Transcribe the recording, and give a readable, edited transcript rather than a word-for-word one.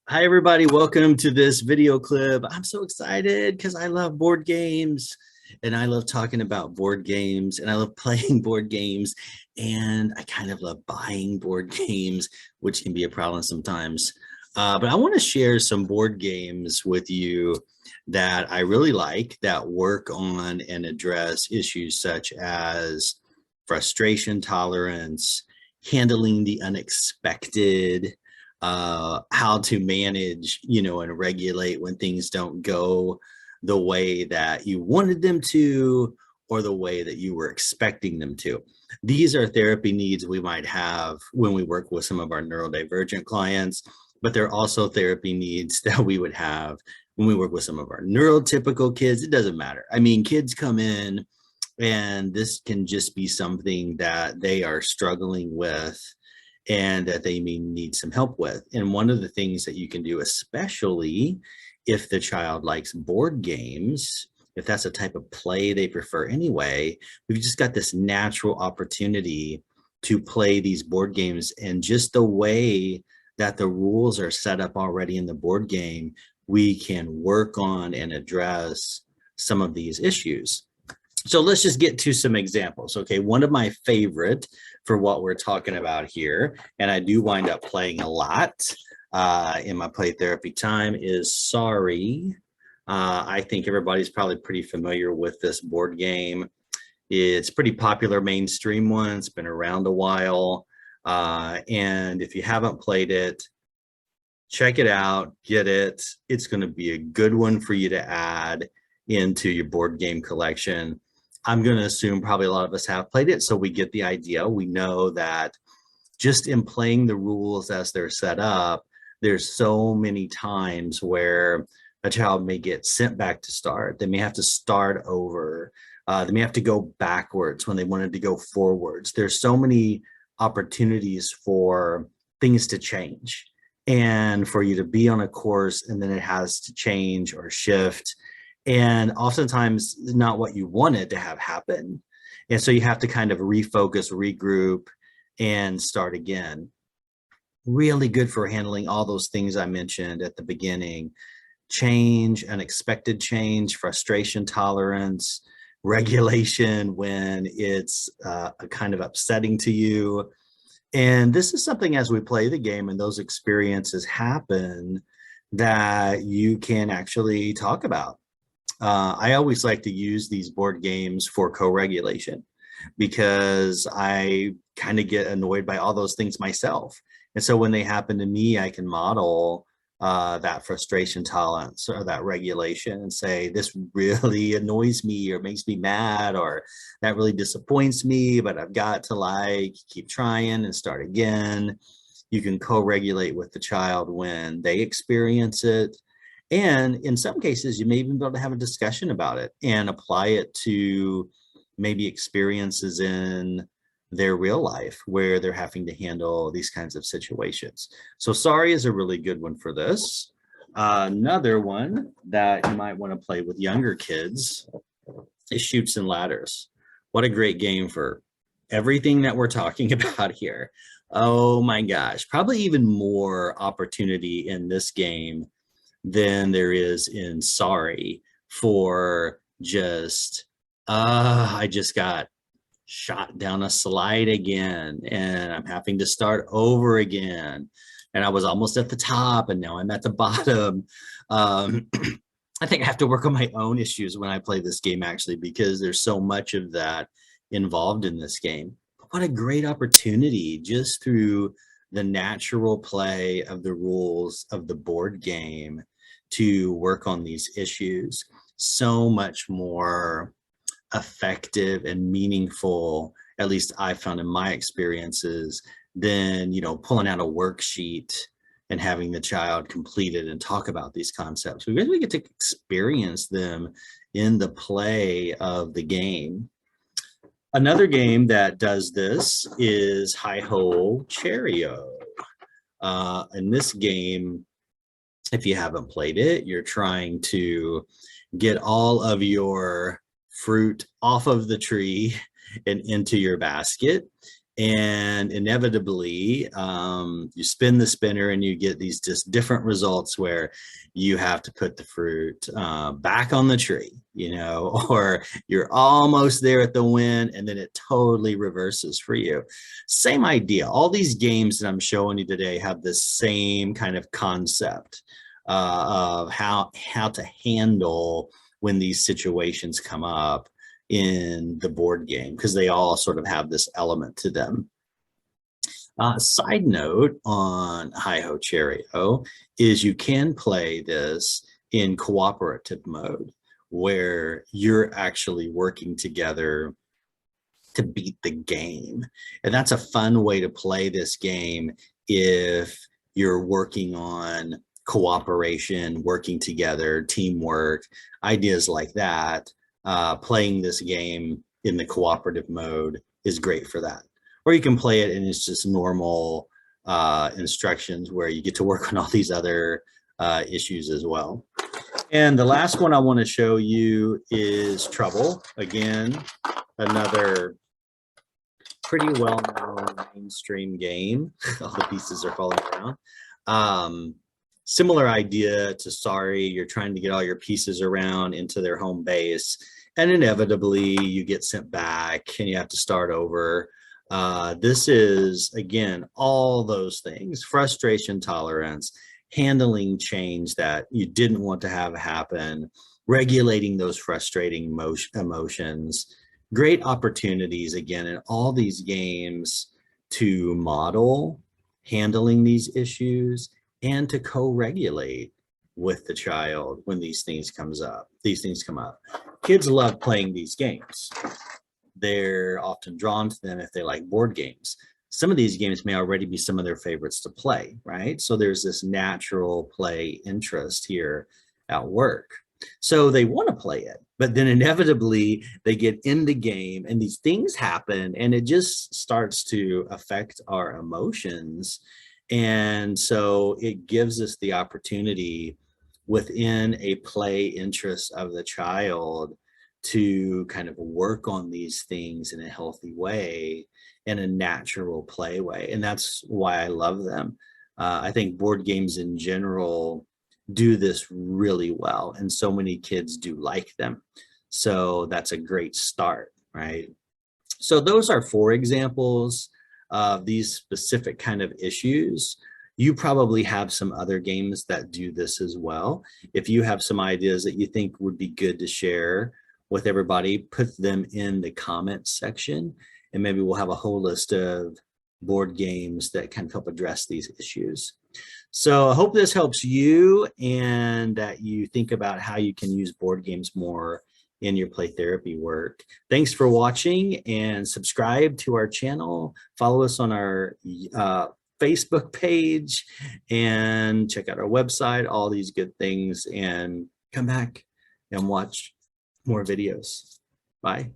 Hi, everybody. Welcome to this video clip. I'm so excited because I love board games and I love talking about board games and I love playing board games and I kind of love buying board games, which can be a problem sometimes. But I want to share some board games with you that I really like that work on and address issues such as frustration tolerance, handling the unexpected, how to manage, and regulate when things don't go the way that you wanted them to or the way that you were expecting them to. These are therapy needs we might have when we work with some of our neurodivergent clients, but they're also therapy needs that we would have when we work with some of our neurotypical kids. It doesn't matter. I mean, kids come in and this can just be something that they are struggling with and that they may need some help with. And one of the things that you can do, especially if the child likes board games, if that's a type of play they prefer anyway, we've just got this natural opportunity to play these board games. And just the way that the rules are set up already in the board game, we can work on and address some of these issues. So let's just get to some examples. Okay, one of my favorite for what we're talking about here, and I do wind up playing a lot in my play therapy time, is Sorry. I think everybody's probably pretty familiar with this board game. It's pretty popular mainstream one. It's been around a while. And if you haven't played it, check it out, get it. It's going to be a good one for you to add into your board game collection. I'm going to assume probably a lot of us have played it, so we get the idea. We know that just in playing the rules as they're set up, there's so many times where a child may get sent back to start. They may have to start over. They may have to go backwards when they wanted to go forwards. There's so many opportunities for things to change and for you to be on a course and then it has to change or shift. And oftentimes not what you wanted to have happen. And so you have to kind of refocus, regroup, and start again. Really good for handling all those things I mentioned at the beginning. Change, unexpected change, frustration tolerance, regulation when it's kind of upsetting to you. And this is something as we play the game and those experiences happen that you can actually talk about. I always like to use these board games for co-regulation because I kind of get annoyed by all those things myself. And so when they happen to me, I can model that frustration tolerance or that regulation and say, this really annoys me or makes me mad, or that really disappoints me, but I've got to keep trying and start again. You can co-regulate with the child when they experience it. And in some cases, you may even be able to have a discussion about it and apply it to maybe experiences in their real life where they're having to handle these kinds of situations. So Sorry is a really good one for this. Another one that you might want to play with younger kids is Chutes and Ladders. What a great game for everything that we're talking about here. Oh my gosh, probably even more opportunity in this game than there is in Sorry for just, I just got shot down a slide again and I'm having to start over again. And I was almost at the top and now I'm at the bottom. I think I have to work on my own issues when I play this game actually, because there's so much of that involved in this game. But what a great opportunity just through the natural play of the rules of the board game to work on these issues. So much more effective and meaningful, at least I found in my experiences, than pulling out a worksheet and having the child complete it and talk about these concepts. We really get to experience them in the play of the game. Another game that does this is HiHo Cheerio. In this game, if you haven't played it, you're trying to get all of your fruit off of the tree and into your basket. And inevitably, you spin the spinner and you get these just different results where you have to put the fruit back on the tree, or you're almost there at the win and then it totally reverses for you. Same idea. All these games that I'm showing you today have the same kind of concept of how to handle when these situations come up in the board game, because they all sort of have this element to them. Side note on HiHo Cheerio is you can play this in cooperative mode where you're actually working together to beat the game. And that's a fun way to play this game if you're working on cooperation, working together, teamwork, ideas like that. Playing this game in the cooperative mode is great for that. Or you can play it and it's just normal instructions where you get to work on all these other issues as well. And the last one I want to show you is Trouble. Again, another pretty well-known mainstream game. All the pieces are falling around. Similar idea to Sorry. You're trying to get all your pieces around into their home base, and inevitably you get sent back and you have to start over. This is, again, all those things: frustration tolerance, handling change that you didn't want to have happen, regulating those frustrating emotions. Great opportunities, again, in all these games to model handling these issues and to co-regulate with the child when these things come up. Kids love playing these games. They're often drawn to them if they like board games. Some of these games may already be some of their favorites to play, right? So there's this natural play interest here at work. So they want to play it, but then inevitably they get in the game and these things happen and it just starts to affect our emotions. And so it gives us the opportunity within a play interest of the child to kind of work on these things in a healthy way, in a natural play way. And that's why I love them. I think board games in general do this really well, and so many kids do like them. So that's a great start, right? So those are 4 examples of these specific kind of issues. You probably have some other games that do this as well. If you have some ideas that you think would be good to share with everybody, put them in the comments section, and maybe we'll have a whole list of board games that can help address these issues. So I hope this helps you and that you think about how you can use board games more in your play therapy work. Thanks for watching, and subscribe to our channel. Follow us on our Facebook page and check out our website, all these good things, and come back and watch more videos. Bye.